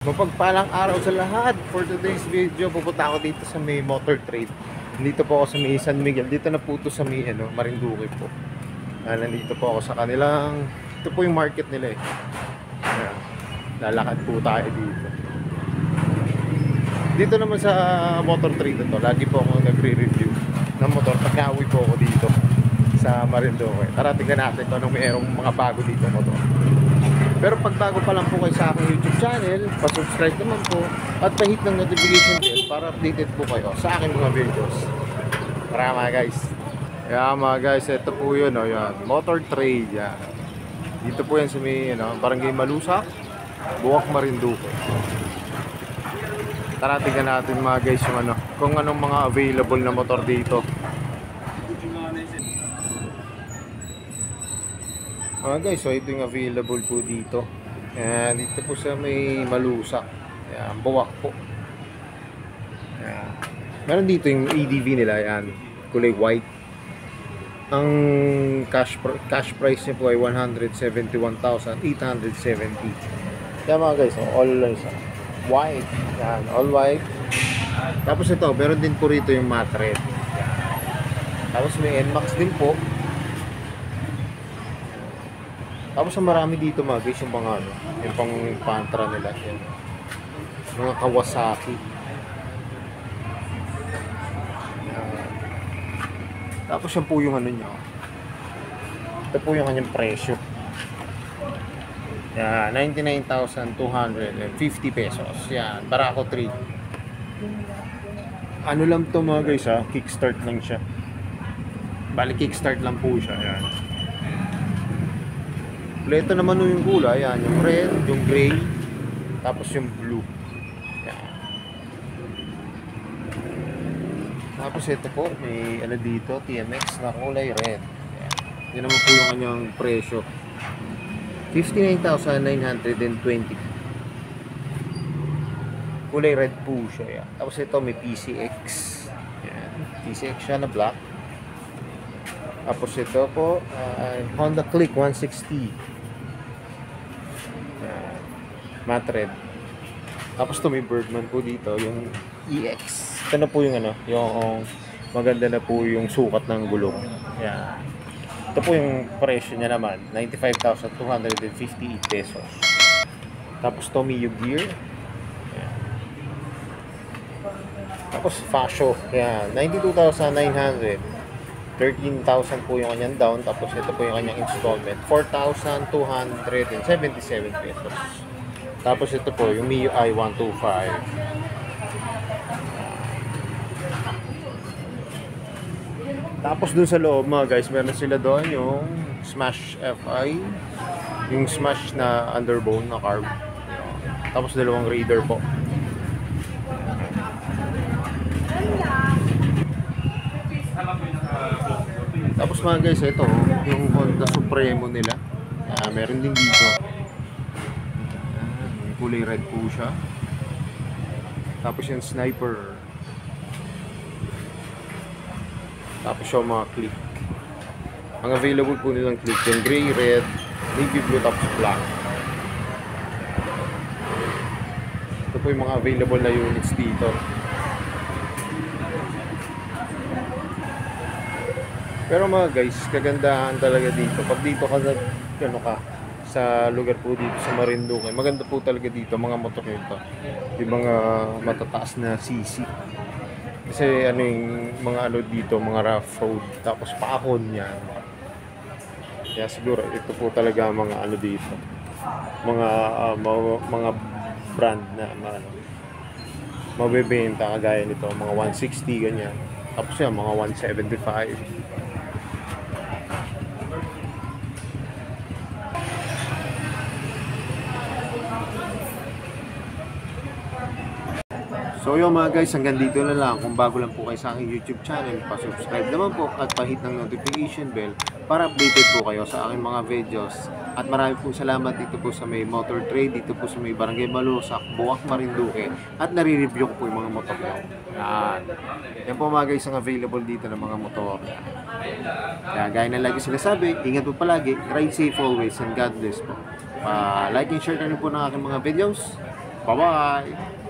Mapagpalang araw sa lahat. For today's video, pupunta ako dito sa may motor trade. Dito po ako sa may San Miguel. Dito na po ito sa may Marinduque po. Nandito po ako sa kanilang, ito po yung market nila eh. Ayan. Lalakad po tayo dito. Dito naman sa motor trade ito, lagi po ako nagre-review ng motor pagka-uwi po ako dito sa Marinduque. Tara, tingnan natin kung anong mayroong mga bago dito motor. Pero pag bago pa lang po kayo sa aking YouTube channel, pa-subscribe naman po at pa-hit ng notification bell para updated po kayo sa aking mga videos. Tara mga guys. Kaya mga guys, ito po yun, yan. Motor trade yan. Dito po yan sa may Barangay Malusak, Buwak, Marinduque. Tara, tingnan natin mga guys yung kung anong mga available na motor dito. Guys, so ito yung available po dito. Ayan, dito po sa may Malusak. Ayan, Buwak po. Ayan. Meron dito yung ADV nila, ayan, kulay white. Ang cash price niya po ay 171,870. Kaya mga guys, all white. Ayan, all white. Tapos ito, meron din po rito yung matte red. Tapos may NMAX din po. Tapos marami dito mga guys yung mga yung pang pantra nila, yan. Mga Kawasaki. Tapos yan po yung niya. Ito po yung kanyang presyo. Yan, 99,250 pesos. Yan, Barako 3. Ano lang to mga guys kickstart lang siya. Bali kickstart lang po siya, yan. Ito naman yung kulay, yan, yung red, yung gray, tapos yung blue. Yan. Tapos ito po, may dito, TMX na kulay red. Yan. Yan naman po yung kanyang presyo. 59,920. Kulay red po siya. Yan. Tapos ito may PCX. Yan. PCX siya na black. Tapos ito po, Honda Click 160. Matte red. Tapos to may Bergman po dito, yung EX. Ito na po yung yung maganda na po yung sukat ng gulong. Yan. Ito po yung presyo niya naman, 95,250 pesos. Tapos Tomiyo gear. Yan. Tapos Fascio, yan, 92,900. 13,000 po yung kanyang down. Tapos ito po yung kanyang installment, 4,277 pesos. Tapos ito po yung MIUI 125. Tapos dun sa loob mga guys, meron sila doon yung Smash FI, yung Smash na underbone na carb. Tapos dalawang Raider po. Tapos mga guys, ito yung Honda Supremo nila. Meron din dito. Kulay red po siya. Tapos yung Sniper. Tapos yung mga click. Ang available po nilang click, yung gray, red, navy blue, tapos black. Ito po yung mga available na units dito. Pero mga guys, kagandahan talaga dito. Pag dito ka sa lugar po dito sa Marinduque, maganda po talaga dito mga motor nito. Yung mga matataas na CC. Kasi yung mga dito, mga rough road, tapos paahon yan. Kaya siguro ito po talaga mga dito. Mga brand na mabebenta kagaya nito, mga 160 ganyan. Tapos yan, mga 175. So yun mga guys, hanggang dito na lang. Kung bago lang po kayo sa aking YouTube channel, pa-subscribe naman po at pa-hit ng notification bell para updated po kayo sa aking mga videos. At marami po salamat dito po sa may motor trade, dito po sa may Barangay Malusak, Buwak, Marinduque. At nare-review ko po yung mga motor ko. Yan po mga guys ang available dito ng mga motor. Kaya gaya na lagi sinasabi, ingat po palagi, ride safe always, and God bless po. Like and share na rin po ng aking mga videos. Bye-bye!